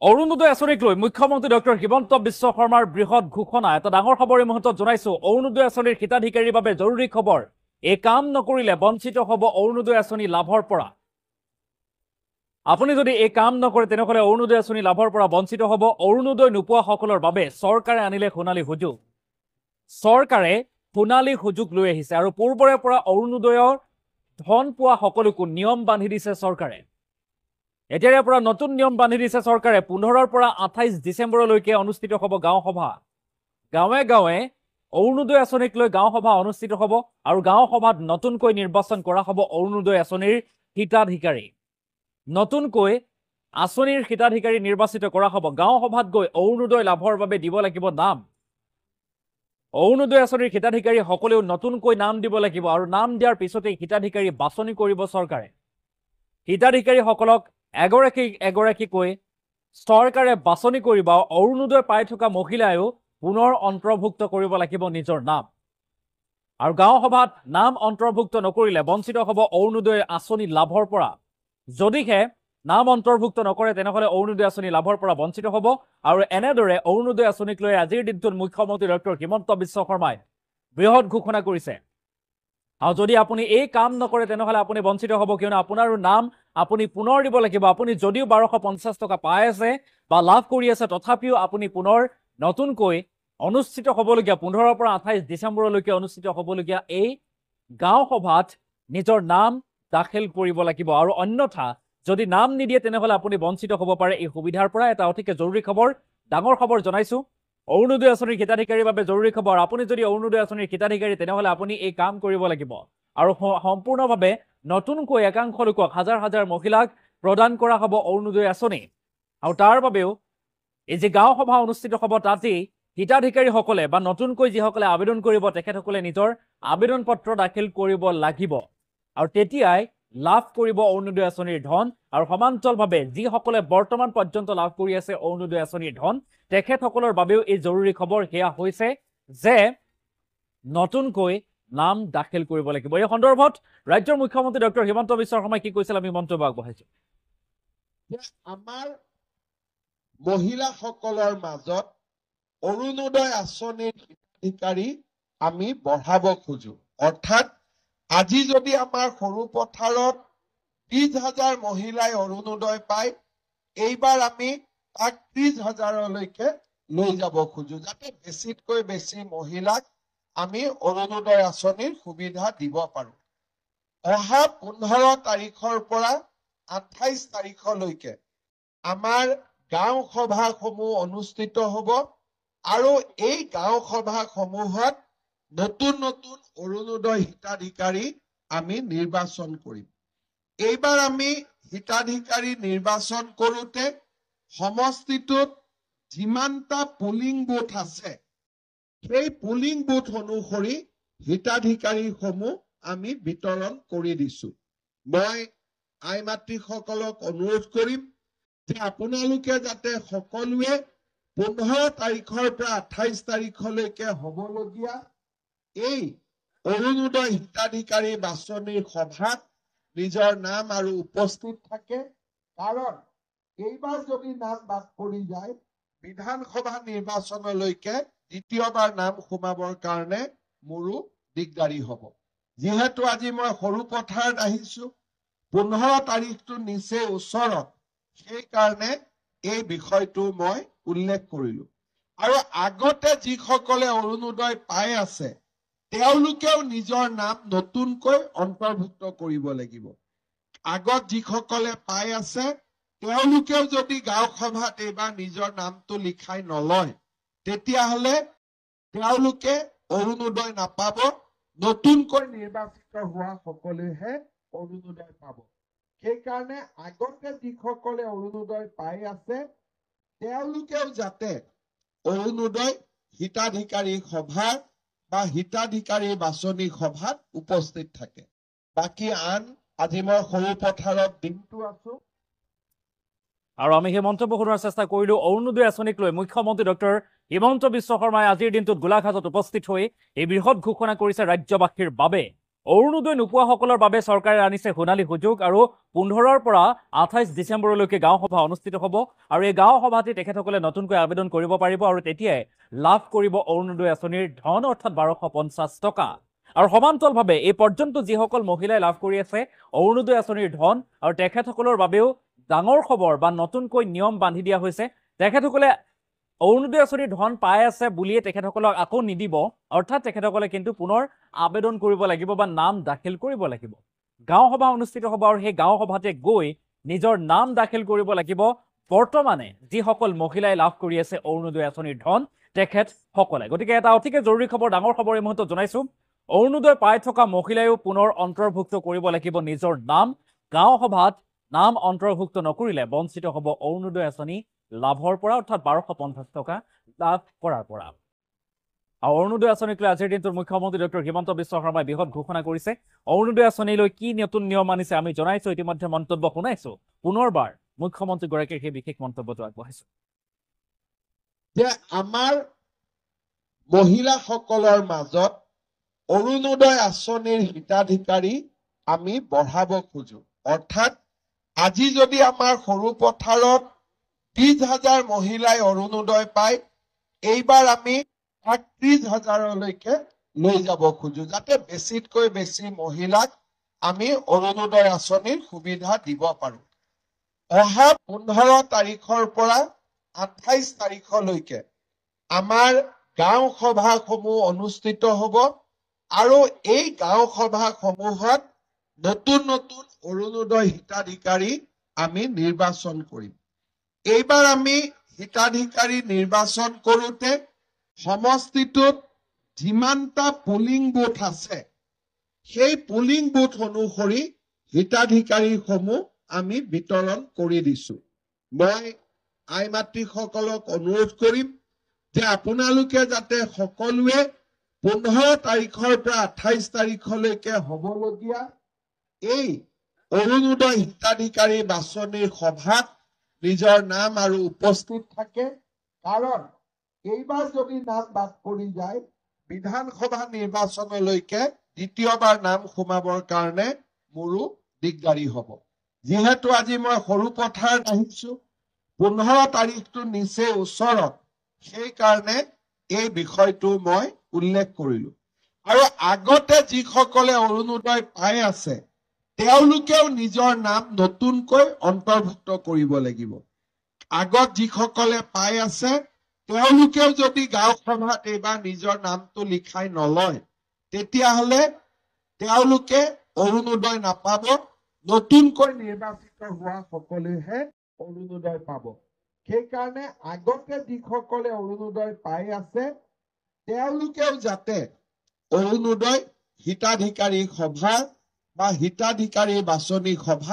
অৰুণোদয় আঁচনিক লৈ মুখ্যমন্ত্ৰী ডক্টৰ হিমন্ত বিশ্ব শৰ্মাৰ বৃহৎ ঘোষণা এটা ডাঙৰ খবৰ এই মুহূৰ্তত জনাইছো অৰুণোদয় আঁচনিৰ হিতাধিকাৰীৰ বাবে জৰুৰী খবৰ এই কাম নকৰিলে বঞ্চিত হ'ব অৰুণোদয় আঁচনি লাভৰ পৰা আপুনি যদি এই কাম নকৰে তেনেহলে অৰুণোদয় আঁচনি লাভৰ পৰা বঞ্চিত হ'ব অৰুণোদয় নোপোৱা সকলৰ বাবে চৰকাৰে আনিলে সোণালী সুযোগ চৰকাৰে সোণালী সুযোগ লৈ আহিছে আৰু পূৰ্বৰে পৰা অৰুণোদয়ৰ ধন পোৱা সকলোকো নিয়ম বান্ধি দিছে চৰকাৰে এতিয়াৰে পৰা নতুন নিয়ম বান্ধি দিছে চৰকাৰে 15ৰ পৰা 28 ডিসেম্বৰলৈকে অনুষ্ঠিত হ'ব গাঁও সভা গাঁৱে গাঁৱে অৰুণোদয় আঁচনিক লৈ গাঁও সভা অনুষ্ঠিত হ'ব আৰু গাঁও সভাত নতুনকৈ নিৰ্বাচন কৰা হ'ব অৰুণোদয় আঁচনিৰ হিতাধিকাৰী নতুনকৈ আঁচনিৰ হিতাধিকাৰী নিৰ্বাচিত কৰা হ'ব গাঁও সভাত গৈ অৰুণোদয় লাভৰ বাবে দিব লাগিব নাম অৰুণোদয় আঁচনিৰ হিতাধিকাৰী সকলেও নতুনকৈ নাম দিব লাগিব আৰু নাম দিয়াৰ পিছতে হিতাধিকাৰী বাছনি কৰিব চৰকাৰে হিতাধিকাৰীসকলক এগৰাকীকৈ চৰকাৰে বাছনি কৰিব অৰুণোদয় পাই থকা মহিলায়ো পুনৰ অন্তৰ্ভুক্ত কৰিব লাগিব নিজৰ নাম আৰু গাঁও সভাত নাম অন্তৰ্ভুক্ত নকৰিলে বঞ্চিত হ'ব অৰুণোদয় আঁচনি লাভৰ পৰা যদিহে নাম অন্তৰ্ভুক্ত নকৰে তেনেহলে অৰুণোদয় আঁচনি লাভৰ পৰা বঞ্চিত হ'ব আৰু এনেদৰে অৰুণোদয় আঁচনিক লৈ আজিৰ দিনটোত মুখ্যমন্ত্ৰী ডক্টৰ হিমন্ত বিশ্ব শৰ্মাই বৃহৎ ঘোষণা কৰিছে আৰু যদি আপুনি এই কাম নকৰে তেনেহলে আপুনি বঞ্চিত হ'ব কিয়নো আপোনাৰো নাম আপুনি পুনৰ দিব লাগিব আপুনি যদিও 1250 টকা পাই আছে বা লাভ কৰি আছে তথাপিও আপুনি পুনৰ নতুনকৈ অনুষ্ঠিত হ'বলগীয়া 15ৰ পৰা 28 ডিসেম্বৰলৈকে অনুষ্ঠিত হ'বলগীয়া এই গাঁও সভাত নিজৰ নাম দাখিল কৰিব লাগিব আৰু অন্যথা যদি নাম নিদিয়ে তেনেহলে আপুনি বঞ্চিত হ'ব পাৰে এই সুবিধাৰ পৰা এটা অতিকে জৰুৰী খবৰ ডাঙৰ খবৰ জনাইছো অৰুণোদয় আঁচনিৰ হিতাধিকাৰীৰ বাবে জৰুৰী খবৰ আপুনি যদি অৰুণোদয় আঁচনিৰ হিতাধিকাৰী তেনেহলে আপুনি এই কাম কৰিব লাগিব আৰু সম্পূৰ্ণভাৱে নতুনকৈ একাংশ লোকক হাজাৰ হাজাৰ মহিলাক প্ৰদান কৰা হ'ব অৰুণোদয় আঁচনি আৰু তাৰ বাবেও এই যে গাঁও সভা অনুষ্ঠিত হ'ব তাতেই হিতাধিকাৰীসকলে বা নতুনকৈ যিসকলে আবেদন কৰিব তেখেতসকলে নিজৰ আবেদন পত্ৰ দাখিল কৰিব লাগিব আৰু তেতিয়াই লাভ কৰিব অৰুণোদয় আঁচনিৰ ধন আৰু সমান্তৰালভাৱে যিসকলে বৰ্তমান পৰ্যন্ত লাভ কৰি আছে অৰুণোদয় আঁচনিৰ ধন তেখেতসকলৰ বাবেও এই জৰুৰী খবৰ হেয়া হৈছে যে নতুনকৈ নাম দাখিল কৰিব লাগিব এই সন্দৰ্ভত ৰাজ্যৰ মুখ্যমন্ত্ৰী ডক্টৰ হিমন্ত বিশ্ব শৰ্মাই কি কৈছিল আমি মন্তব্য আগবঢ়াইছো আমাৰ মহিলাসকলৰ মাজত অৰুণোদয় আঁচনিৰ হিতাধিকাৰী আমি বঢ়াব খোজো অৰ্থাৎ আজি যদি আমাৰ সৰু পথাৰত 30,000 মহিলাই অৰুণোদয় পায় এইবাৰ আমি তাক 30,000লৈকে লৈ যাব খোজো যাতে বেছিতকৈ বেছি মহিলাক আমি অৰুণোদয় আঁচনিৰ সুবিধা দিব পাৰো অহা 15 তাৰিখৰ পৰা 28 তাৰিখলৈকে আমাৰ গাঁও সভাসমূহ অনুষ্ঠিত হ'ব আৰু এই গাঁও সভাসমূহত নতুন নতুন অৰুণোদয় হিতাধিকাৰী আমি নিৰ্বাচন কৰিম এইবাৰ আমি হিতাধিকাৰী নিৰ্বাচন কৰোতে সমষ্টিটোত যিমানটা পুলিং বুথ আছে সেই পুলিং বুথ অনুসৰি হিতাধিকাৰীসমূহ আমি বিতৰণ কৰি দিছো মই আই মাতৃসকলক অনুৰোধ কৰিম যে আপোনালোকে যাতে সকলোৱে 15 তাৰিখৰ পৰা 28 তাৰিখলৈকে হ'বলগীয়া এই অৰুণোদয় হিতাধিকাৰী বাছনিৰ সভাত নিজৰ নাম আৰু উপস্থিত থাকে কাৰণ এইবাৰ যদি নাম বাদ পৰি যায় বিধানসভা নিৰ্বাচনলৈকে দ্বিতীয়বাৰ নাম সোমাবৰ কাৰণে মোৰো দিগদাৰি হ'ব যিহেতু আজি মই সৰু পথাৰত আহিছো 15 তাৰিখটো নিচে ওচৰত সেই কাৰণে এই বিষয়টো মই উল্লেখ কৰিলো আৰু আগতে যিসকলে অৰুণোদয় পাই আছে তেওঁলোকেও নিজৰ নাম নতুনকৈ অন্তৰ্ভুক্ত কৰিব লাগিব আগত যিসকলে পাই আছে তেওঁলোকেও যদি গাঁও সভাত এইবাৰ নিজৰ নামটো লিখাই নলয় তেতিয়াহলে তেওঁলোকে অৰুণোদয় নাপাব নতুনকৈ নিৰ্বাচিত হোৱা সকলেহে অৰুণোদয় পাব সেইকাৰণে আগতে যিসকলে অৰুণোদয় পাই আছে তেওঁলোকেও যাতে অৰুণোদয় হিতাধিকাৰী সভাৰ বা হিতাধিকাৰী বাছনি সভাত উপস্থিত থাকে বাকি আন আজি মই সৰু পথাৰত দিনটো আছো আৰু আমি সেই মন্তব্য শুনাৰ চেষ্টা কৰিলো অৰুণোদয় আঁচনিক লৈ মুখ্যমন্ত্ৰী ডক্টৰ হিমন্ত বিশ্ব শৰ্মাই আজিৰ দিনটোত গোলাঘাটত উপস্থিত হৈ এই বৃহৎ ঘোষণা কৰিছে ৰাজ্যবাসীৰ বাবে অৰুণোদয় নোপোৱাসকলৰ বাবে চৰকাৰে আনিছে সোণালী সুযোগ আৰু 15ৰ পৰা 28 ডিচেম্বৰলৈকে গাঁও সভা অনুষ্ঠিত হ'ব আৰু এই গাঁও সভাতে তেখেতসকলে নতুনকৈ আবেদন কৰিব পাৰিব আৰু তেতিয়াই লাভ কৰিব অৰুণোদয় আঁচনিৰ ধন অৰ্থাৎ 1250 টকা আৰু সমান্তৰালভাৱে এই পৰ্যন্ত যিসকল মহিলাই লাভ কৰি আছে অৰুণোদয় আঁচনিৰ ধন আৰু তেখেতসকলৰ বাবেও ডাঙৰ খবৰ বা নতুনকৈ নিয়ম বান্ধি দিয়া হৈছে তেখেতসকলে অৰুণোদয় আঁচনিৰ ধন পাই আছে বুলিয়ে তেখেতসকলক আকৌ নিদিব অৰ্থাৎ তেখেতসকলে কিন্তু পুনৰ আবেদন কৰিব লাগিব বা নাম দাখিল কৰিব লাগিব গাঁও সভা অনুষ্ঠিত হ'ব আৰু সেই গাঁও সভাতে গৈ নিজৰ নাম দাখিল কৰিব লাগিব বৰ্তমানে যিসকল মহিলাই লাভ কৰি আছে অৰুণোদয় আঁচনিৰ ধন তেখেতসকলে গতিকে এটা অতিকে জৰুৰী খবৰ ডাঙৰ খবৰ এই মুহূৰ্তত জনাইছো অৰুণোদয় পাই থকা মহিলাইও পুনৰ অন্তৰ্ভুক্ত কৰিব লাগিব নিজৰ নাম গাঁও সভাত নাম অন্তৰ্ভুক্ত নকৰিলে বঞ্চিত হ'ব অৰুণোদয় আঁচনি লাভৰ পৰা অৰ্থাৎ 1250 টকা লাভ কৰাৰ পৰা আৰু অৰুণোদয় আঁচনিক লৈ আজিৰ দিনটোত মুখ্যমন্ত্ৰী ডক্টৰ হিমন্ত বিশ্ব শৰ্মাই বৃহৎ ঘোষণা কৰিছে অৰুণোদয় আঁচনিলৈ কি নতুন নিয়ম আনিছে আমি জনাইছো ইতিমধ্যে মন্তব্য শুনাইছো পুনৰবাৰ মুখ্যমন্ত্ৰীগৰাকীৰ সেই বিশেষ মন্তব্যটো আগবঢ়াইছো যে আমাৰ মহিলাসকলৰ মাজত অৰুণোদয় আঁচনিৰ হিতাধিকাৰী আমি বঢ়াব খোজো অৰ্থাৎ আজি যদি আমাৰ সৰু পথাৰত 30,000 মহিলাই অৰুণোদয় পায় এইবাৰ আমি 30,000লৈকে লৈ যাব খোজো যাতে বেছিতকৈ বেছি মহিলাক আমি অৰুণোদয় আঁচনিৰ সুবিধা দিব পাৰো অহা 15 তাৰিখৰ পৰা 28 তাৰিখলৈকে আমাৰ গাঁও সভাসমূহ অনুষ্ঠিত হ'ব আৰু এই গাঁও সভাসমূহত নতুন নতুন অৰুণোদয় হিতাধিকাৰী আমি নিৰ্বাচন কৰিম এইবাৰ আমি হিতাধিকাৰী নিৰ্বাচন কৰোঁতে সমষ্টিটোত যিমানটা পুলিং বুথ আছে সেই পুলিং বুথ অনুসৰি হিতাধিকাৰীসমূহ আমি বিতৰণ কৰি দিছো মই আই মাতৃসকলক অনুৰোধ কৰিম যে আপোনালোকে যাতে সকলোৱে 15 তাৰিখৰ পৰা 28 তাৰিখলৈকে হ'বলগীয়া এই অৰুণোদয় হিতাধিকাৰী বাছনিৰ সভাত নিজৰ নাম আৰু উপস্থিত থাকে কাৰণ এইবাৰ যদি নাম বাদ পৰি যায় বিধানসভা নিৰ্বাচনলৈকে দ্বিতীয়বাৰ নাম সোমাবৰ কাৰণে মোৰো দিগদাৰি হ'ব যিহেতু আজি মই সৰু পথাৰত আহিছো 15 তাৰিখটো নিচে ওচৰত সেইকাৰণে এই বিষয়টো মই উল্লেখ কৰিলো আৰু আগতে যিসকলে অৰুণোদয় পাই আছে তেওঁলোকেও নিজৰ নাম নতুনকৈ অন্তৰ্ভুক্ত কৰিব লাগিব আগত যিসকলে পাই আছে তেওঁলোকেও যদি গাঁও সভাত এইবাৰ নিজৰ নামটো লিখাই নলয় তেতিয়াহ'লে তেওঁলোকে অৰুণোদয় নাপাব নতুনকৈ নিৰ্বাচিত হোৱা সকলেহে অৰুণোদয় পাব সেইকাৰণে আগতে যিসকলে অৰুণোদয় পাই আছে তেওঁলোকেও যাতে অৰুণোদয় হিতাধিকাৰী সভা বা হিতাধিকাৰী বাছনি সভা